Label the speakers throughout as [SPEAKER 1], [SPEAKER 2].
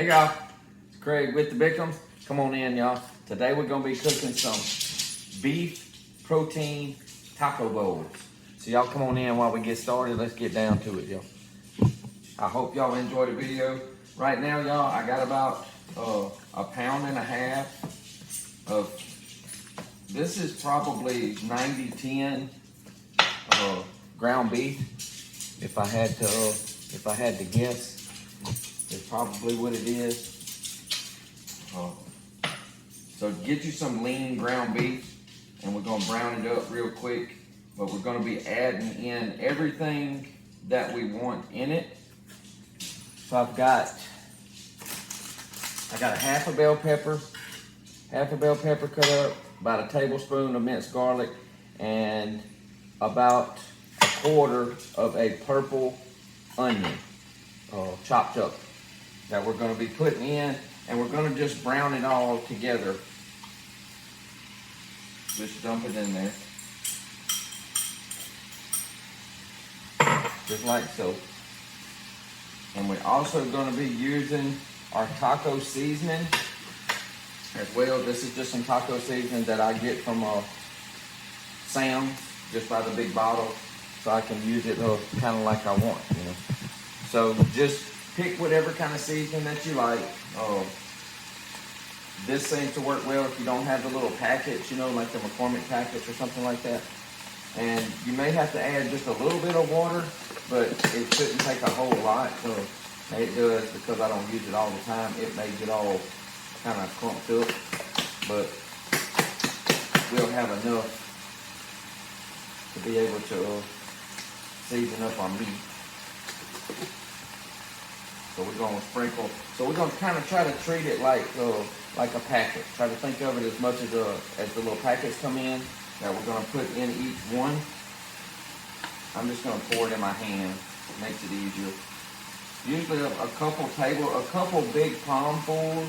[SPEAKER 1] Hey y'all, it's Craig with the Bickhams. Come on in y'all. Today we're gonna be cooking some beef protein taco bowls. So y'all come on in while we get started. Let's get down to it, y'all. I hope y'all enjoy the video. Right now, y'all, I got about a pound and a half of, this is probably 90-10 ground beef. If I had to guess, it's probably what it is. So get you some lean ground beef, and we're gonna brown it up real quick. But we're gonna be adding in everything that we want in it. So I got a half a bell pepper cut up, about a tablespoon of minced garlic, and about a quarter of a purple onion, chopped up, that we're gonna be putting in, and we're gonna just brown it all together. Just dump it in there. Just like so. And we're also gonna be using our taco seasoning as well. This is just some taco seasoning that I get from Sam's, just by the big bottle, so I can use it kind of like I want, you know. So just pick whatever kind of seasoning that you like. This seems to work well if you don't have the little packets, you know, like the McCormick packets or something like that. And you may have to add just a little bit of water, but it shouldn't take a whole lot. So it does, because I don't use it all the time. It may get all kind of clumped up, but we'll have enough to be able to season up our meat. So we're gonna sprinkle. So we're gonna kind of try to treat it like a packet. Try to think of it as much as the little packets come in, that we're gonna put in each one. I'm just gonna pour it in my hand. It makes it easier. Usually a couple big palmfuls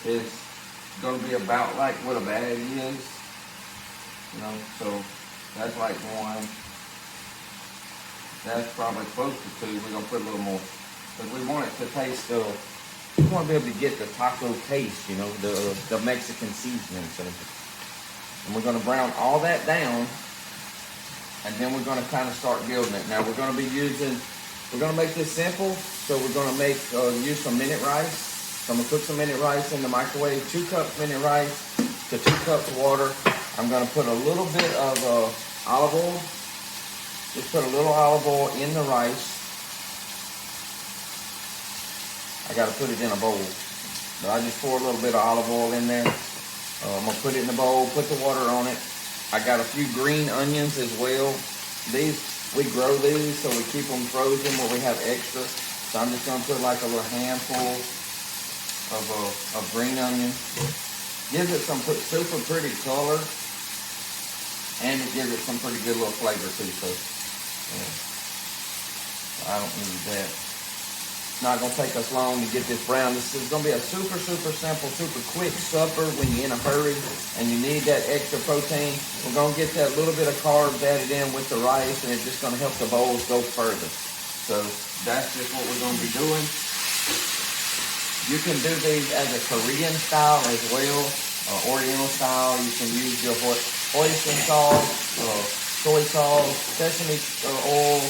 [SPEAKER 1] is gonna be about like what a bag is. You know, so that's like one. That's probably close to two. We're gonna put a little more, because we want it to taste. We want to be able to get the taco taste, you know, the Mexican seasoning. So, and we're gonna brown all that down, and then we're gonna kind of start building it. Now we're gonna make this simple. So we're gonna use some minute rice. So I'm gonna cook some minute rice in the microwave. 2 cups minute rice to 2 cups water. I'm gonna put a little bit of olive oil. Just put a little olive oil in the rice. I gotta put it in a bowl. But I just pour a little bit of olive oil in there. I'm gonna put it in the bowl, put the water on it. I got a few green onions as well. We grow these, so we keep them frozen where we have extra. So I'm just gonna put like a little handful of green onion. Gives it some super pretty color, and it gives it some pretty good little flavor too. So I don't need that. It's not gonna take us long to get this brown. This is gonna be a super simple, super quick supper when you're in a hurry and you need that extra protein. We're gonna get that little bit of carbs added in with the rice, and it's just gonna help the bowls go further. So that's just what we're gonna be doing. You can do these as a Korean style as well, Oriental style. You can use your oyster sauce, soy sauce, sesame oil,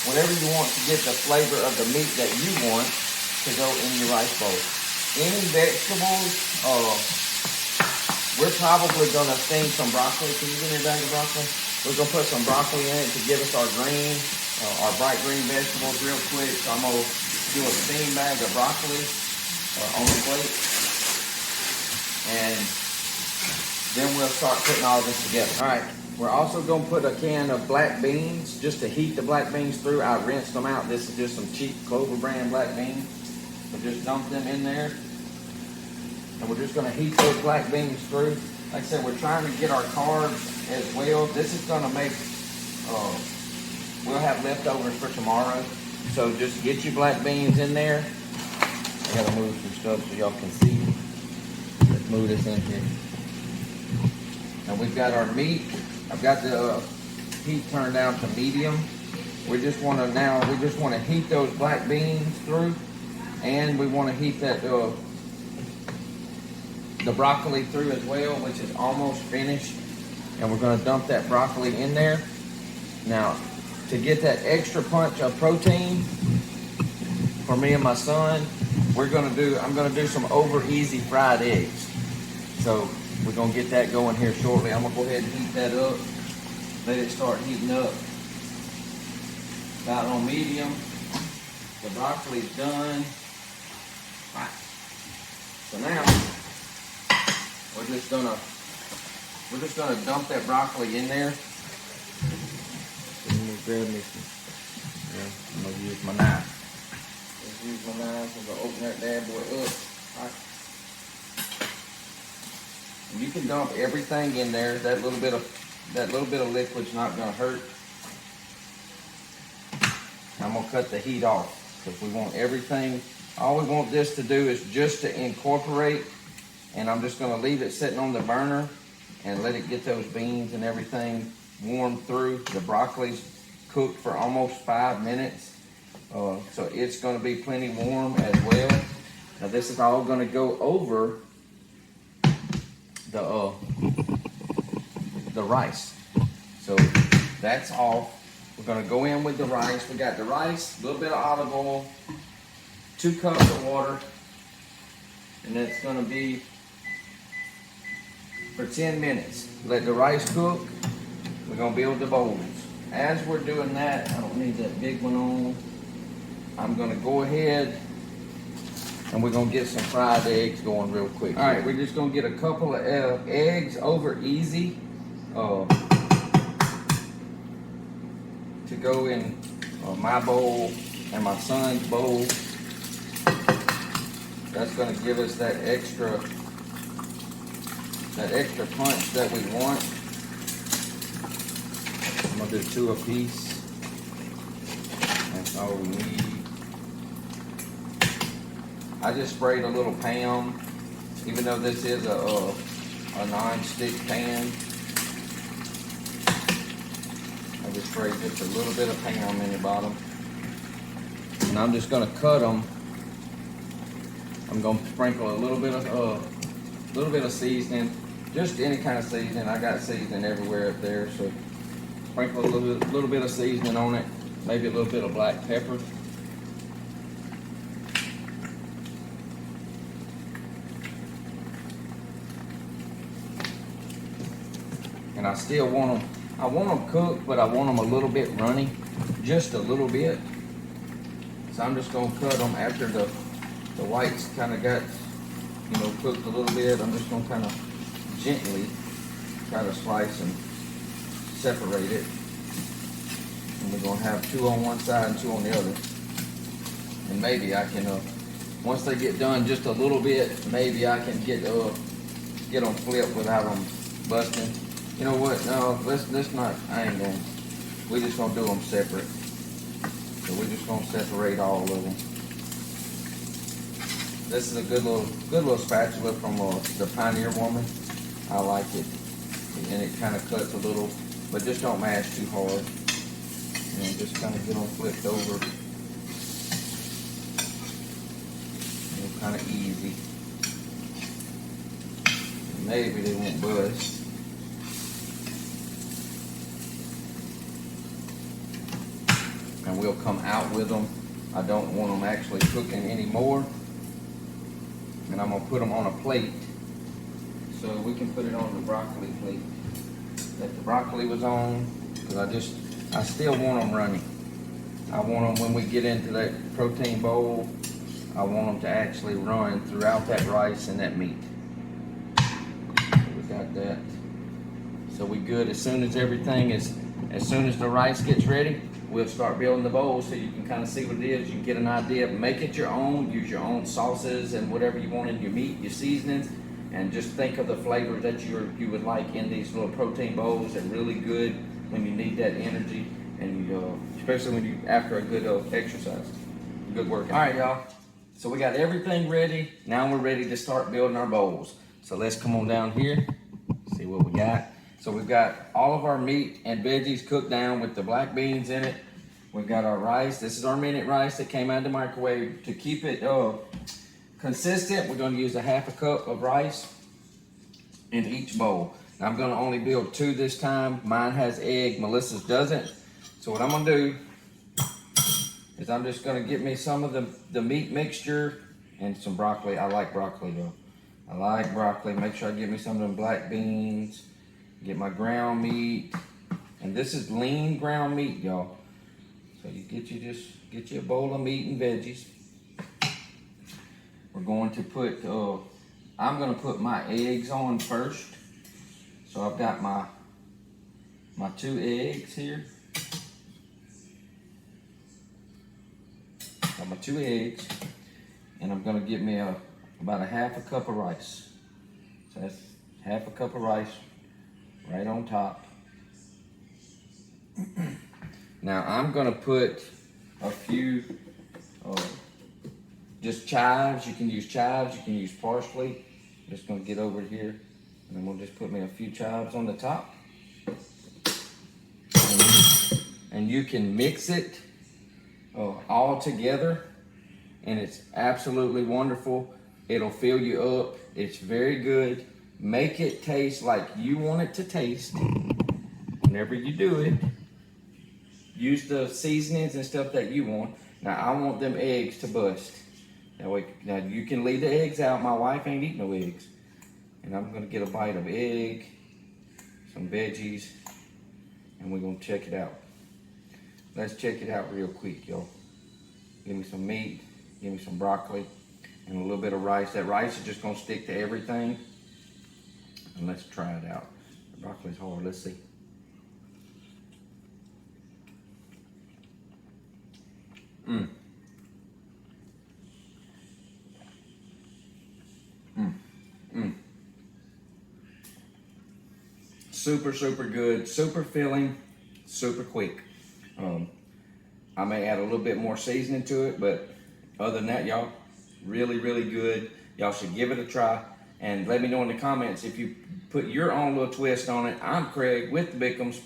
[SPEAKER 1] whatever you want to get the flavor of the meat that you want to go in your rice bowl. Any vegetables, we're probably gonna steam some broccoli. Can you give me a bag of broccoli? We're gonna put some broccoli in it to give us our bright green vegetables real quick. So I'm gonna do a steam bag of broccoli on the plate, and then we'll start putting all this together. All right. We're also gonna put a can of black beans just to heat the black beans through. I rinsed them out. This is just some cheap Clover brand black beans. So just dump them in there. And we're just gonna heat those black beans through. Like I said, we're trying to get our carbs as well. This is gonna make, we'll have leftovers for tomorrow. So just get your black beans in there. I gotta move some stuff so y'all can see. Let's move this in here. Now we've got our meat. I've got the heat turned down to medium. We just want to heat those black beans through. And we want to heat that the broccoli through as well, which is almost finished. And we're going to dump that broccoli in there. Now, to get that extra punch of protein for me and my son, I'm going to do some over easy fried eggs. So we're going to get that going here shortly. I'm going to go ahead and heat that up. Let it start heating up. About on medium. The broccoli's done. Right. So now we're just gonna dump that broccoli in there. Let me grab me some. Yeah, I'm gonna use my knife. Just use my knife. I'm gonna open that bad boy up. Right. And you can dump everything in there. That little bit of liquid's not gonna hurt. I'm gonna cut the heat off because we want everything. All we want this to do is just to incorporate, and I'm just gonna leave it sitting on the burner and let it get those beans and everything warmed through. The broccoli's cooked for almost 5 minutes, so it's gonna be plenty warm as well. Now this is all gonna go over the rice. So that's all. We're gonna go in with the rice. We got the rice, a little bit of olive oil, 2 cups of water, and that's gonna be for 10 minutes. Let the rice cook. We're gonna build the bowls. As we're doing that, I don't need that big one on. I'm gonna go ahead and we're gonna get some fried eggs going real quick. All right, we're just gonna get a couple of eggs over easy to go in my bowl and my son's bowl. That's gonna give us that extra punch that we want. I'm gonna do 2 apiece. That's all we need. I just sprayed a little Pam, even though this is a non-stick pan. I just sprayed just a little bit of Pam in the bottom. And I'm just gonna cut them. I'm gonna sprinkle a little bit of seasoning, just any kind of seasoning. I got seasoning everywhere up there, so sprinkle a little bit of seasoning on it, maybe a little bit of black pepper. And I still want them cooked, but I want them a little bit runny, just a little bit. So I'm just gonna cut them after the whites kind of got, cooked a little bit. I'm just gonna kind of gently try to slice and separate it. And we're gonna have 2 on one side and 2 on the other. And maybe I can, once they get done just a little bit, maybe I can get them flipped without them busting. You know what? No, let's not. I ain't gonna. We just gonna do them separate. So we're just gonna separate all of them. This is a good little spatula from the Pioneer Woman. I like it, and it kind of cuts a little, but just don't mash too hard. Just kind of get them flipped over. Kind of easy. Maybe they won't bust. And we'll come out with them. I don't want them actually cooking anymore. And I'm gonna put them on a plate so we can put it on the broccoli plate that the broccoli was on, because I still want them runny. I want them, when we get into that protein bowl, I want them to actually run throughout that rice and that meat. So we got that. So we good. As soon as the rice gets ready, we'll start building the bowl so you can kind of see what it is. You can get an idea. Make it your own. Use your own sauces and whatever you want in your meat, your seasonings, and just think of the flavors that you would like in these little protein bowls. They're really good when you need that energy, and especially when you after a good exercise, good workout. All right, y'all. So we got everything ready. Now we're ready to start building our bowls. So let's come on down here, see what we got. So we've got all of our meat and veggies cooked down with the black beans in it. We got our rice. This is our minute rice that came out of the microwave. To keep it consistent, we're going to use a half a cup of rice in each bowl. Now, I'm going to only build 2 this time. Mine has egg, Melissa's doesn't. So what I'm going to do is I'm just going to get me some of the meat mixture and some broccoli. I like broccoli though. I like broccoli. Make sure I get me some of them black beans. Get my ground meat. And this is lean ground meat, y'all. So you just get you a bowl of meat and veggies. We're going to put, I'm going to put my eggs on first. So I've got my 2 eggs here. Got my 2 eggs. And I'm going to get me about a half a cup of rice. So that's half a cup of rice right on top. Now I'm gonna put a few just chives. You can use chives, you can use parsley. I'm just gonna get over here and then we'll just put me a few chives on the top. And you can mix it all together and it's absolutely wonderful. It'll fill you up. It's very good. Make it taste like you want it to taste whenever you do it. Use the seasonings and stuff that you want. Now I want them eggs to bust. That way, now you can leave the eggs out. My wife ain't eating no eggs. And I'm gonna get a bite of egg, some veggies, and we're gonna check it out. Let's check it out real quick, y'all. Give me some meat, give me some broccoli, and a little bit of rice. That rice is just gonna stick to everything. And let's try it out. The broccoli's hard, let's see. Super, super good, super filling, super quick. I may add a little bit more seasoning to it, but other than that, y'all, really, really good. Y'all should give it a try. And let me know in the comments if you put your own little twist on it. I'm Craig with the Bickums.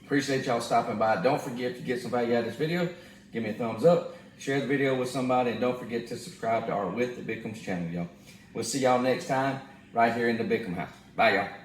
[SPEAKER 1] Appreciate y'all stopping by. Don't forget to get some value out of this video. Give me a thumbs up. Share the video with somebody. And don't forget to subscribe to our With the Bickums channel, y'all. We'll see y'all next time right here in the Bickum house. Bye, y'all.